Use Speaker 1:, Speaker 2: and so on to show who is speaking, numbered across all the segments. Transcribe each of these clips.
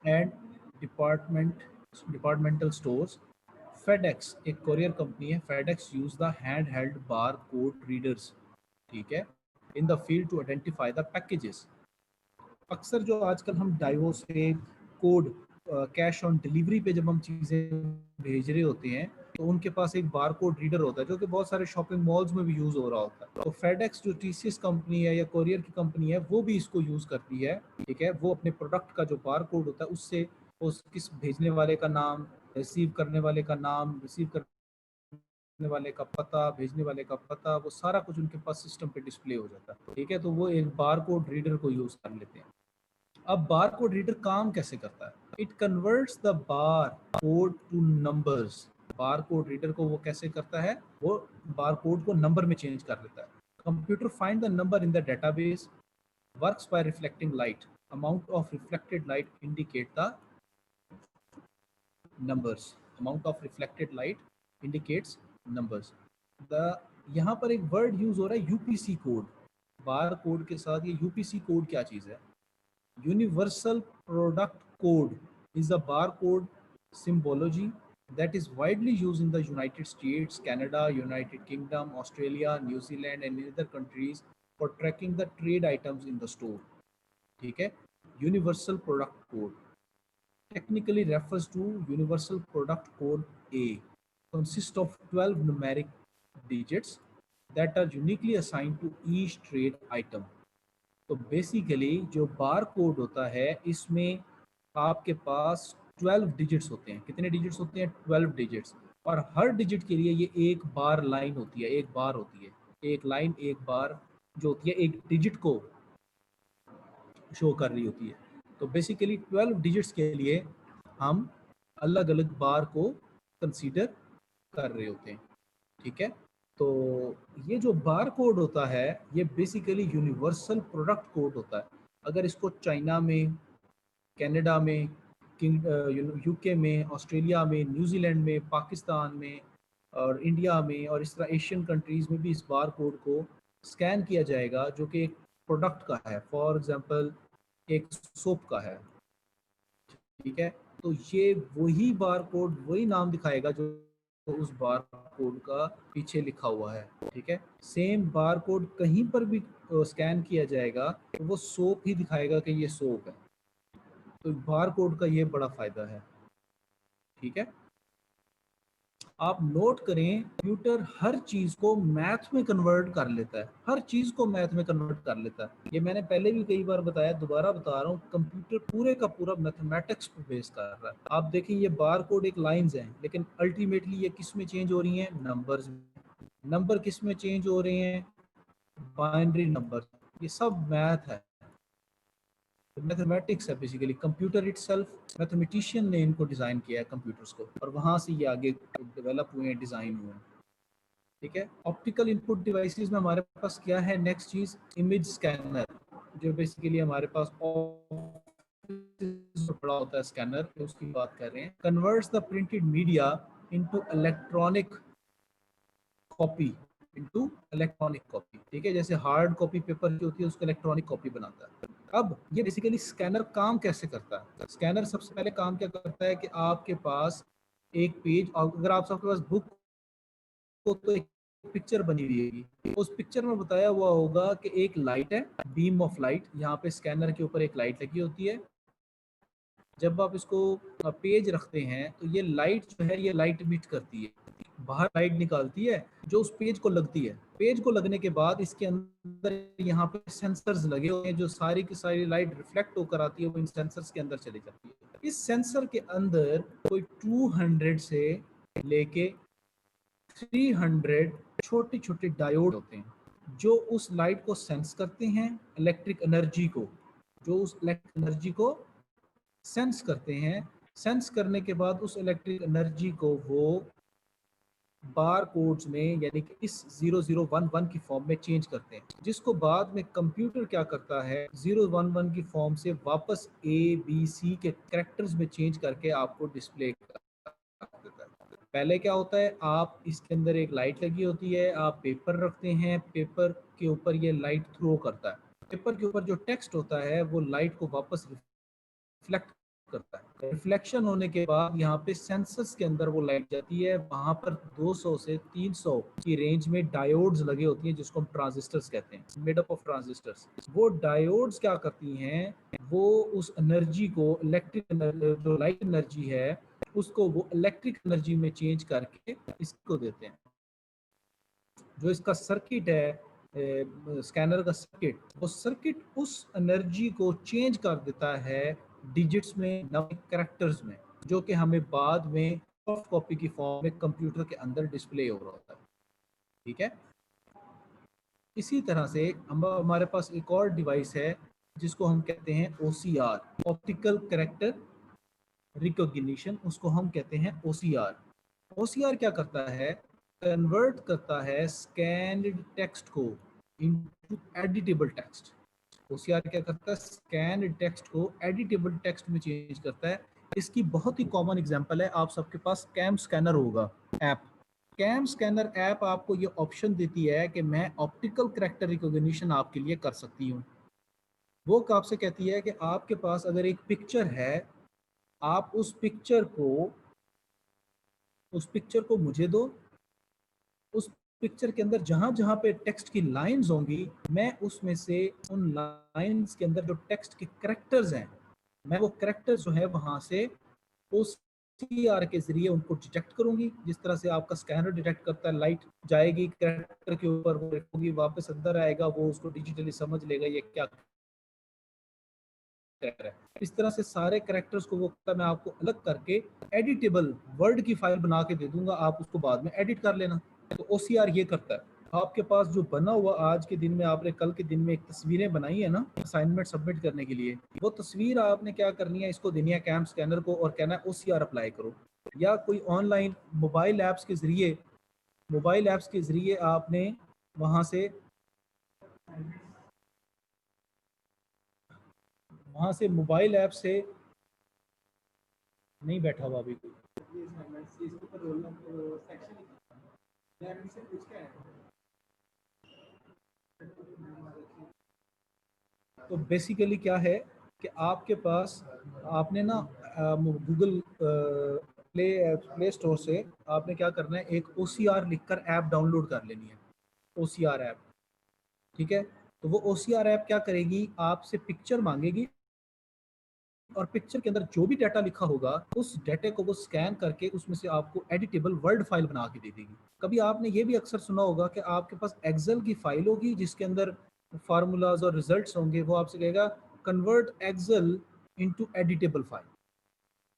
Speaker 1: And departmental stores. FedEx एक courier company है, FedEx use the hand held bar code readers, ठीक है, in the field to identify the packages. अक्सर जो आजकल हम डाइवो से कोड कैश ऑन डिलीवरी पे जब हम चीज़ें भेज रहे होते हैं तो उनके पास एक बार कोड रीडर होता है जो कि बहुत सारे शॉपिंग मॉल्स में भी यूज़ हो रहा होता है। तो फेडेक्स जो टीसीएस कंपनी है या कोरियर की कंपनी है वो भी इसको यूज़ करती है, ठीक है। वो अपने प्रोडक्ट का जो बार कोड होता है उससे उस किस भेजने वाले का नाम, रिसीव करने वाले का नाम, रिसीव करने वाले का पता, भेजने वाले का पता, वो सारा कुछ उनके पास सिस्टम पे डिस्प्ले हो जाता है, ठीक है। तो वो एक बार कोड रीडर को यूज़ कर लेते हैं। अब बार कोड रीडर काम कैसे करता है? It converts the bar code two numbers. Bar code reader को वो कैसे करता है? वो बार कोड को नंबर में चेंज कर देता है। Computer find the number in the database, works by reflecting light. Amount of reflected light indicate the numbers, amount of reflected light indicates numbers। the यहाँ पर एक वर्ड यूज हो रहा है यूपीसी कोड। बार कोड के साथ ये UPC code क्या चीज़ है? Universal product code is a barcode symbology that is widely used in the United States, Canada, United Kingdom, Australia, New Zealand and other countries for tracking the trade items in the store, ठीक है। Universal product code technically refers to Universal Product Code A, consists of 12 numeric digits that are uniquely assigned to each trade item। तो basically जो bar code होता है इसमें आपके पास 12 digits होते हैं। कितने डिजिट्स होते हैं? 12 डिजिट्स। और हर डिजिट के लिए ये एक बार लाइन होती है, एक बार होती है, एक लाइन एक बार जो होती है एक डिजिट को शो कर रही होती है। तो बेसिकली 12 डिजिट्स के लिए हम अलग अलग बार को कंसीडर कर रहे होते हैं, ठीक है। तो ये जो बार कोड होता है ये बेसिकली यूनिवर्सल प्रोडक्ट कोड होता है। अगर इसको चाइना में, कनाडा में, यूके में, ऑस्ट्रेलिया में, न्यूजीलैंड में, पाकिस्तान में और इंडिया में और इस तरह एशियन कंट्रीज़ में भी इस बार कोड को स्कैन किया जाएगा जो कि एक प्रोडक्ट का है, फॉर एग्जांपल एक सोप का है, ठीक है। तो ये वही बार कोड वही नाम दिखाएगा जो उस बार कोड का पीछे लिखा हुआ है, ठीक है। सेम बार कोड कहीं पर भी स्कैन किया जाएगा तो वो सोप ही दिखाएगा कि ये सोप है। तो बार कोड का ये बड़ा फायदा है, ठीक है। आप नोट करें कंप्यूटर हर चीज को मैथ में कन्वर्ट कर लेता है, हर चीज को मैथ में कन्वर्ट कर लेता है। ये मैंने पहले भी कई बार बताया, दोबारा बता रहा हूँ, कंप्यूटर पूरे का पूरा मैथमेटिक्स पे बेस कर रहा है। आप देखें ये बार कोड एक लाइंस हैं लेकिन अल्टीमेटली ये किस में चेंज हो रही हैं? नंबर्स में। नंबर किस में चेंज हो रहे हैं? Binary number. ये सब मैथ है, मैथमेटिक्स है बेसिकली। कंप्यूटर इटसेल्फ, मैथमेटिशियन ने इनको डिज़ाइन किया है कंप्यूटर्स को और वहाँ से ये आगे डेवलप हुए हैं, डिज़ाइन हुए हैं, ठीक है। ऑप्टिकल इनपुट डिवाइसेस में हमारे पास क्या है? नेक्स्ट चीज़ इमेज स्कैनर, जो बेसिकली हमारे पास बड़ा होता है स्कैनर, उसकी बात कर रहे हैं। Converts the printed media into electronic copy, ठीक है। जैसे हार्ड कॉपी पेपर की होती है उसको इलेक्ट्रॉनिक कॉपी बनाता है। अब ये बेसिकली स्कैनर काम कैसे करता है? स्कैनर सबसे पहले काम क्या करता है कि आपके पास एक पेज, अगर आप सबके पास बुक हो तो एक पिक्चर बनी हुई है, उस पिक्चर में बताया हुआ होगा कि एक लाइट है, बीम ऑफ लाइट, यहाँ पे स्कैनर के ऊपर एक लाइट लगी होती है। जब आप इसको पेज रखते हैं तो ये लाइट जो है ये लाइट इमिट करती है, बाहर लाइट निकालती है जो उस पेज को लगती है। पेज को लगने के बाद इसके अंदर यहाँ पे सेंसर्स लगे हुए हैं, जो सारी की सारी लाइट रिफ्लेक्ट होकर आती है वो इन सेंसर्स के अंदर चली जाती है। इस सेंसर के अंदर कोई 200 से लेके 300 छोटे छोटे डायोड होते हैं जो उस लाइट को सेंस करते हैं, इलेक्ट्रिक एनर्जी को, जो उस इलेक्ट्रिक एनर्जी को सेंस करते हैं। सेंस करने के बाद उस इलेक्ट्रिक एनर्जी को वो बार कोड्स में यानी कि इस 0011 की फॉर्म में चेंज करते हैं, जिसको बाद में कंप्यूटर क्या करता है 011 की फॉर्म से वापस ए बी सी के कैरेक्टर्स में चेंज करके आपको डिस्प्ले कर देता है। पहले क्या होता है, आप इसके अंदर एक लाइट लगी होती है, आप पेपर रखते हैं, पेपर के ऊपर ये लाइट थ्रो करता है, पेपर के ऊपर जो टेक्स्ट होता है वो लाइट को वापस रिफ्लेक्ट करता है। रिफ्लेक्शन होने के बाद यहाँ पे सेंसर्स के अंदर वो लाइट जाती है, वहां पर 200 से 300 की रेंज में डायोड्स लगे होती हैं जिसको हम ट्रांजिस्टर्स कहते हैं, मेड अप ऑफ ट्रांजिस्टर्स। वो डायोड्स क्या करती हैं, वो उस एनर्जी को इलेक्ट्रिक जो लाइट एनर्जी है उसको वो इलेक्ट्रिक एनर्जी में चेंज करके इसको देते हैं। जो इसका सर्किट है स्कैनर का सर्किट, वो सर्किट उस एनर्जी को चेंज कर देता है डिजिट्स में, नंबर कैरेक्टर्स में, जो कि हमें बाद में सॉफ्ट कॉपी की फॉर्म में कंप्यूटर के अंदर डिस्प्ले हो रहा होता है। ठीक है, इसी तरह से हमारे पास एक और डिवाइस है जिसको हम कहते हैं OCR, ऑप्टिकल कैरेक्टर रिकॉग्निशन, उसको हम कहते हैं OCR। OCR क्या करता है, कन्वर्ट करता है स्कैन्ड टेक्स्ट को इनटू एडिटेबल टेक्स्ट। OCR क्या करता है, स्कैन्ड टेक्स्ट को एडिटेबल टेक्स्ट में चेंज करता है। इसकी बहुत ही कॉमन एग्जांपल है, आप सबके पास कैम स्कैनर होगा ऐप। कैम स्कैनर ऐप आपको ये ऑप्शन देती है कि मैं ऑप्टिकल कैरेक्टर रिकॉग्निशन आपके लिए कर सकती हूँ। वो आपसे कहती है कि आपके पास अगर एक पिक्चर है, आप उस पिक्चर को मुझे दो, उस पिक्चर के अंदर जहां जहां पे टेक्स्ट की लाइंस होंगी, मैं उसमें से उन लाइंस के अंदर जो टेक्स्ट के कैरेक्टर्स हैं, मैं वो कैरेक्टर्स जो है वहां से उस OCR के जरिए उनको डिटेक्ट करूंगी। जिस तरह से आपका स्कैनर डिटेक्ट करता है, लाइट जाएगी कैरेक्टर के ऊपर, वो होगी, वापस अंदर आएगा, वो उसको डिजिटली समझ लेगा ये क्या है। इस तरह से सारे कैरेक्टर्स को वो मैं आपको अलग करके एडिटेबल वर्ड की फाइल बना के दे दूंगा, आप उसको बाद में एडिट कर लेना। तो OCR ये करता है। आपके पास जो बना हुआ आज के दिन में, आपने कल के दिन में एक तस्वीरें बनाई है ना असाइनमेंट सबमिट करने के लिए, वो तस्वीर आपने क्या करनी है, इसको देनी है कैम स्कैनर को और कहना है OCR अप्लाई करो। या कोई ऑनलाइन मोबाइल ऐप्स के जरिए आपने वहां से मोबाइल ऐप से नहीं बैठा हुआ अभी कोई। तो बेसिकली क्या है कि आपके पास, आपने ना गूगल प्ले स्टोर से आपने क्या करना है, एक OCR लिखकर ऐप डाउनलोड कर लेनी है, OCR ऐप। ठीक है, तो वो OCR ऐप क्या करेगी, आपसे पिक्चर मांगेगी और पिक्चर के अंदर जो भी डाटा लिखा होगा उस डाटे को वो स्कैन करके उसमें से आपको एडिटेबल वर्ड फाइल बना के दे देगी। कभी आपने ये भी अक्सर सुना होगा कि आपके पास एक्सेल की फाइल होगी जिसके अंदर फार्मूलाज और रिजल्ट्स होंगे, वो आपसे कहेगा convert Excel into editable file.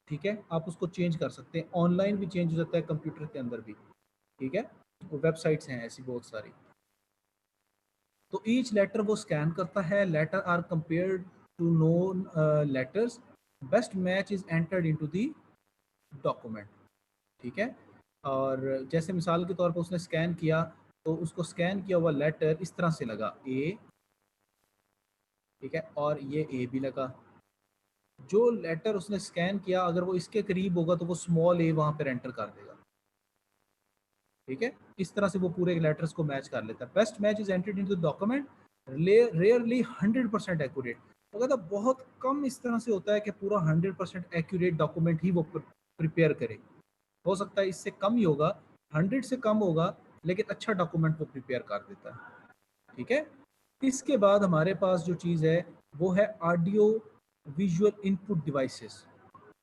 Speaker 1: ठीक है, आप उसको चेंज कर सकते हैं, ऑनलाइन भी चेंज हो जाता है, कंप्यूटर के अंदर भी। ठीक है, वेबसाइट्स हैं ऐसी बहुत सारी। तो ईच लेटर वो स्कैन करता है, letter are compared to known letters, best match is entered into the document. ठीक है, और जैसे मिसाल के तौर पर उसने स्कैन किया, तो उसको स्कैन किया हुआ लेटर इस तरह से लगा ए। ठीक है, और ये ए भी लगा। जो लेटर उसने स्कैन किया अगर वो इसके करीब होगा तो वो स्मॉल ए वहां पर एंटर कर देगा। ठीक है, इस तरह से वो पूरे लेटर्स को मैच कर लेता है। Best match is entered into document, rarely 100% accurate. तो कहता बहुत कम इस तरह से होता है कि पूरा 100% एक्यूरेट डॉक्यूमेंट ही वो प्रिपेयर करे। हो सकता है इससे कम ही होगा, 100 से कम होगा, लेकिन अच्छा डॉक्यूमेंट वो प्रिपेयर कर देता है। ठीक है, इसके बाद हमारे पास जो चीज़ है वो है ऑडियो विजुअल इनपुट डिवाइसेस।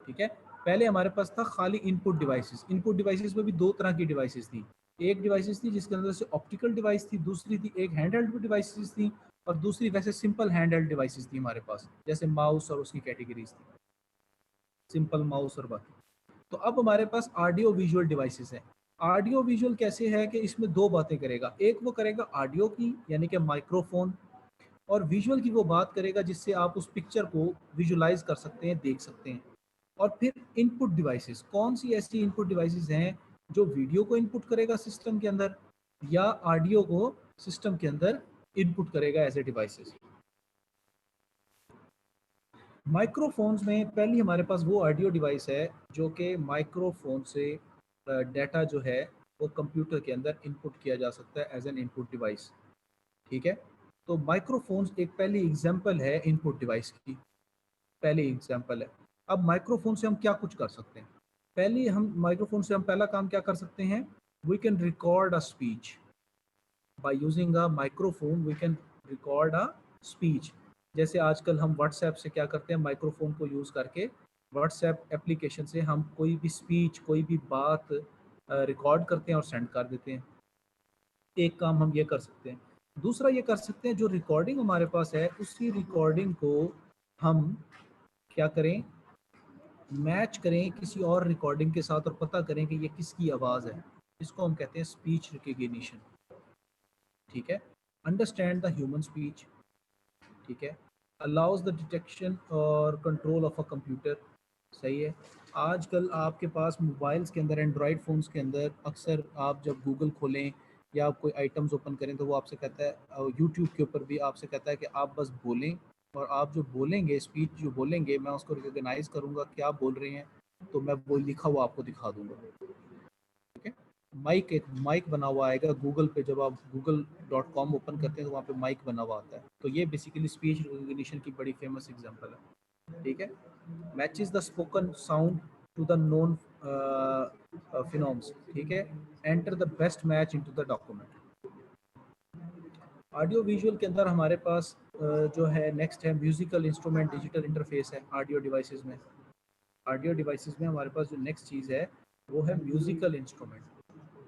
Speaker 1: ठीक है, पहले हमारे पास था खाली इनपुट डिवाइसेस। इनपुट डिवाइसेस में भी दो तरह की डिवाइसेस थी। एक डिवाइसेस थी जिसके अंदर से ऑप्टिकल डिवाइस थी, दूसरी थी एक हैंड हेल्ड डिवाइसेस थी, और दूसरी वैसे सिंपल हैंड हेल्ड डिवाइसेस थी हमारे पास, जैसे माउस और उसकी कैटेगरीज थी, सिंपल माउस और बाकी। तो अब हमारे पास ऑडियो विजुअल डिवाइसेस है। ऑडियो विजुअल कैसे है कि इसमें दो बातें करेगा, एक वो करेगा ऑडियो की यानी कि माइक्रोफोन, और विजुअल की वो बात करेगा जिससे आप उस पिक्चर को विजुलाइज कर सकते हैं, देख सकते हैं। और फिर इनपुट डिवाइसेस, कौन सी ऐसी इनपुट डिवाइसेस हैं जो वीडियो को इनपुट करेगा सिस्टम के अंदर, या ऑडियो को सिस्टम के अंदर इनपुट करेगा एज ए डिवाइसेस। माइक्रोफोन्स में पहली हमारे पास वो ऑडियो डिवाइस है जो कि माइक्रोफोन से डाटा जो है वो कंप्यूटर के अंदर इनपुट किया जा सकता है एज एन इनपुट डिवाइस। ठीक है, तो माइक्रोफोन्स एक पहली एग्जांपल है इनपुट डिवाइस की, पहली एग्जांपल है। अब माइक्रोफोन से हम क्या कुछ कर सकते हैं? पहले हम माइक्रोफोन से हम पहला काम क्या कर सकते हैं? We can record a speech by using a microphone. We can record a speech. जैसे आजकल हम व्हाट्सएप से क्या करते हैं, माइक्रोफोन को यूज़ करके व्हाट्सएप एप्लीकेशन से हम कोई भी स्पीच, कोई भी बात रिकॉर्ड करते हैं और सेंड कर देते हैं। एक काम हम ये कर सकते हैं। दूसरा ये कर सकते हैं, जो रिकॉर्डिंग हमारे पास है उसी रिकॉर्डिंग को हम क्या करें, मैच करें किसी और रिकॉर्डिंग के साथ और पता करें कि ये किसकी आवाज़ है। इसको हम कहते हैं स्पीच रिकग्निशन। ठीक है, अंडरस्टैंड द ह्यूमन स्पीच। ठीक है, अलाउज द डिटेक्शन और कंट्रोल ऑफ अ कंप्यूटर। सही है। आजकल आपके पास मोबाइल्स के अंदर, एंड्रॉयड फ़ोन्स के अंदर अक्सर आप जब गूगल खोलें या आप कोई आइटम्स ओपन करें तो वो आपसे कहता है, यूट्यूब के ऊपर भी आपसे कहता है कि आप बस बोलें, और आप जो बोलेंगे, स्पीच जो बोलेंगे, मैं उसको रिकॉग्नाइज़ करूँगा कि आप बोल रहे हैं, तो मैं वो लिखा हुआ आपको दिखा दूँगा। ठीक है, माइक, एक माइक बना हुआ आएगा गूगल पे, जब आप google.com ओपन करते हैं तो वहाँ पे माइक बना हुआ आता है। तो ये बेसिकली स्पीच रिकग्निशन की बड़ी फेमस एग्जांपल है। ठीक है, matches the spoken sound to the known phonemes. ठीक है, enter the best match into the document. Audio visual के अंदर हमारे पास जो है नेक्स्ट है म्यूजिकल इंस्ट्रूमेंट डिजिटल इंटरफेस है ऑडियो डिवाइसेस में। ऑडियो डिवाइसेस में हमारे पास जो नेक्स्ट चीज़ है वो है म्यूजिकल इंस्ट्रूमेंट।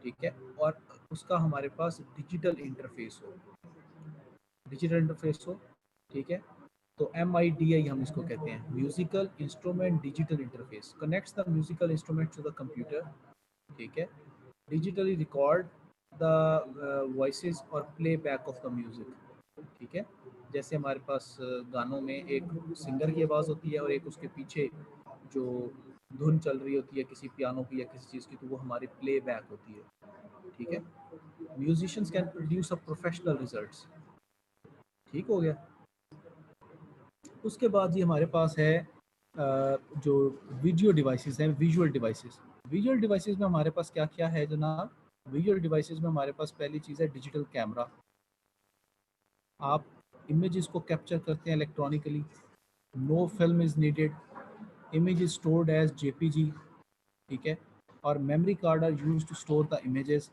Speaker 1: ठीक है, और उसका हमारे पास डिजिटल इंटरफेस हो, डिजिटल इंटरफेस हो। ठीक है, तो MIDI हम इसको कहते हैं, musical instrument digital interface, connects the musical instrument to the computer. ठीक है, डिजिटली रिकॉर्ड द वॉइसेस और play back of the music. ठीक है, जैसे हमारे पास गानों में एक सिंगर की आवाज़ होती है और एक उसके पीछे जो धुन चल रही होती है किसी पियानो की या किसी चीज़ की, तो वो हमारी प्ले बैक होती है। ठीक है, musicians can produce a professional results. ठीक हो गया। उसके बाद जी हमारे पास है जो वीडियो डिवाइसेस हैं, विजुअल डिवाइसेस। विजुअल डिवाइसेस में हमारे पास क्या क्या है जनाब? विजुअल डिवाइसेस में हमारे पास पहली चीज़ है डिजिटल कैमरा। आप इमेजेस को कैप्चर करते हैं electronically, no film is needed, image is stored as JPG। ठीक है, और memory card are use to store the images,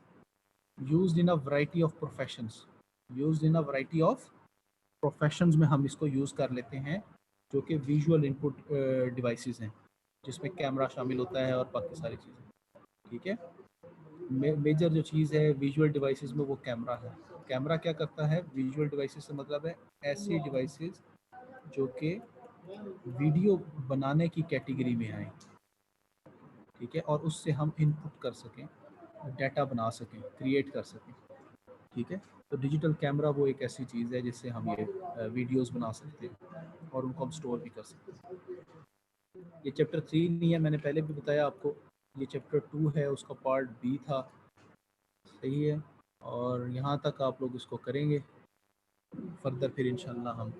Speaker 1: used in a variety of professions. Used in a variety of professions में हम इसको use कर लेते हैं, जो कि विजुअल इनपुट डिवाइसेस हैं, जिसमें कैमरा शामिल होता है और बाकी सारी चीज़ें। ठीक है, मेजर जो चीज़ है विजुअल डिवाइसेस में वो कैमरा है। कैमरा क्या करता है? विजुअल डिवाइसेस से मतलब है ऐसी डिवाइसेस जो कि वीडियो बनाने की कैटेगरी में आए। ठीक है, और उससे हम इनपुट कर सकें, डाटा बना सकें, क्रिएट कर सकें। ठीक है, तो डिजिटल कैमरा वो एक ऐसी चीज़ है जिससे हम ये वीडियोस बना सकते हैं और उनको हम स्टोर भी कर सकते हैं। ये चैप्टर 3 नहीं है, मैंने पहले भी बताया आपको, ये चैप्टर 2 है, उसका पार्ट B था। सही है, और यहाँ तक आप लोग इसको करेंगे, फर्दर फिर इंशाल्लाह हम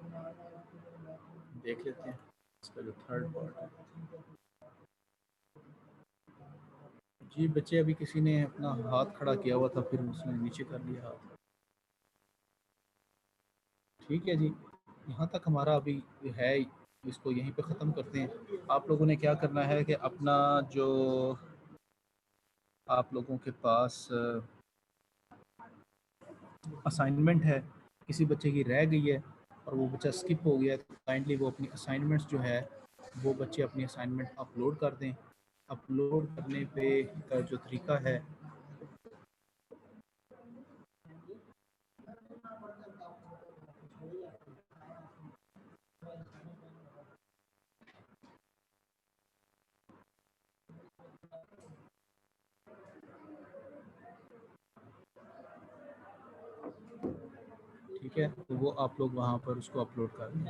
Speaker 1: देख लेते हैं इसका जो थर्ड पार्ट है। जी बच्चे, अभी किसी ने अपना हाथ खड़ा किया हुआ था, फिर उसने नीचे कर लिया हाथ। ठीक है जी, यहाँ तक हमारा अभी है, इसको यहीं पे ख़त्म करते हैं। आप लोगों ने क्या करना है कि अपना जो आप लोगों के पास असाइनमेंट है, किसी बच्चे की रह गई है और वो बच्चा स्किप हो गया है, तो काइंडली वो अपनी असाइनमेंट्स जो है वो बच्चे अपनी असाइनमेंट अपलोड कर दें। अपलोड करने पे का जो तरीका है, ठीक है, तो वो आप लोग वहाँ पर उसको अपलोड कर दें।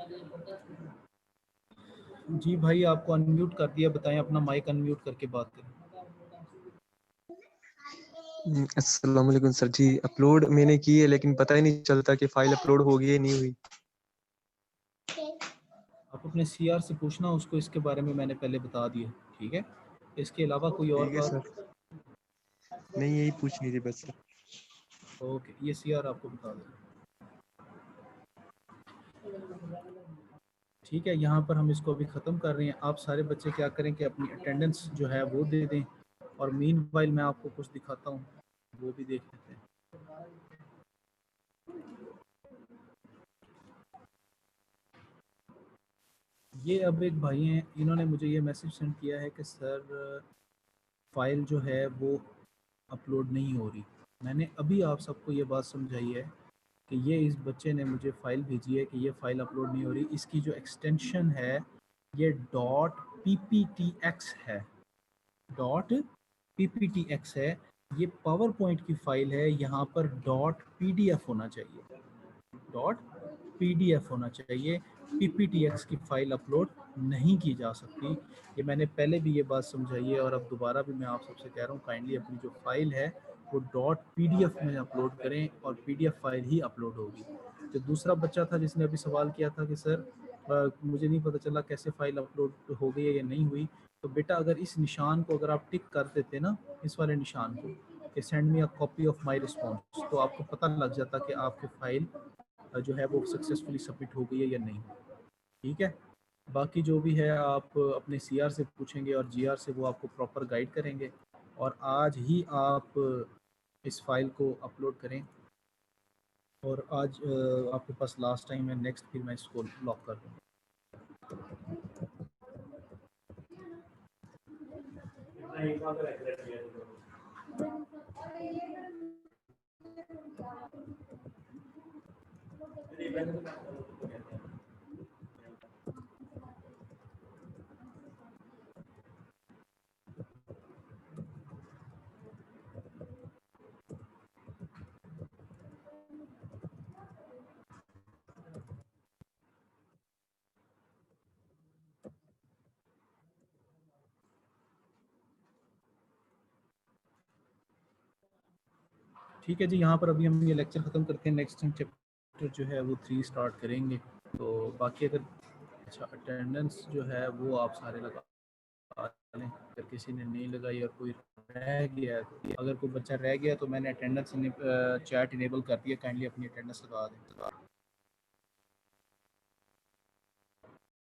Speaker 1: जी भाई, आपको अनम्यूट कर दिया, बताएं अपना माइक अनम्यूट करके बात करें।
Speaker 2: अस्सलाम वालेकुम सर जी। अपलोड मैंने की है लेकिन पता ही नहीं चलता कि फाइल अपलोड होगी या नहीं हुई।
Speaker 1: आप अपने CR से पूछना, उसको इसके बारे में मैंने पहले बता दिया। ठीक है, इसके अलावा कोई और
Speaker 2: ठीक है
Speaker 1: बात?
Speaker 2: सर, नहीं यही पूछनी थी बस सर।
Speaker 1: ओके, ये CR आपको बता दें। ठीक है, यहाँ पर हम इसको अभी ख़त्म कर रहे हैं। आप सारे बच्चे क्या करें कि अपनी अटेंडेंस जो है वो दे दें, और मीनवाइल मैं आपको कुछ दिखाता हूँ, वो भी देख लेते हैं। ये अब एक भाई हैं, इन्होंने मुझे ये मैसेज सेंड किया है कि सर फाइल जो है वो अपलोड नहीं हो रही। मैंने अभी आप सबको ये बात समझाई है कि ये इस बच्चे ने मुझे फ़ाइल भेजी है कि ये फ़ाइल अपलोड नहीं हो रही। इसकी जो एक्सटेंशन है ये .pptx है, .pptx है। ये पावर पॉइंट की फ़ाइल है, यहाँ पर .pdf होना चाहिए, .pdf होना चाहिए। pptx की फ़ाइल अपलोड नहीं की जा सकती। ये मैंने पहले भी ये बात समझाई है और अब दोबारा भी मैं आप सबसे कह रहा हूँ, काइंडली अपनी जो फ़ाइल है वो .pdf में अपलोड करें और pdf फाइल ही अपलोड होगी। जो दूसरा बच्चा था जिसने अभी सवाल किया था कि सर मुझे नहीं पता चला कैसे फ़ाइल अपलोड हो गई है या नहीं हुई, तो बेटा अगर इस निशान को अगर आप टिक कर देते ना, इस वाले निशान को कि send me a copy of my response, तो आपको पता लग जाता कि आपकी फ़ाइल जो है वो सक्सेसफुली सबमिट हो गई है या नहीं। ठीक है, बाकी जो भी है आप अपने सीआर से पूछेंगे और जीआर से, वो आपको प्रॉपर गाइड करेंगे। और आज ही आप इस फाइल को अपलोड करें, और आज आपके पास लास्ट टाइम है, नेक्स्ट फिर मैं इसको लॉक कर दूँगा। ठीक है जी, यहाँ पर अभी हम ये लेक्चर ख़त्म करते हैं, नेक्स्ट टाइम चैप्टर जो है वो 3 स्टार्ट करेंगे। तो बाकी अगर अच्छा अटेंडेंस जो है वो आप सारे लगा लें, अगर किसी ने नहीं लगाई और कोई रह गया, अगर कोई बच्चा रह गया तो मैंने अटेंडेंस चैट इनेबल कर दिया, काइंडली अपनी अटेंडेंस लगा दें।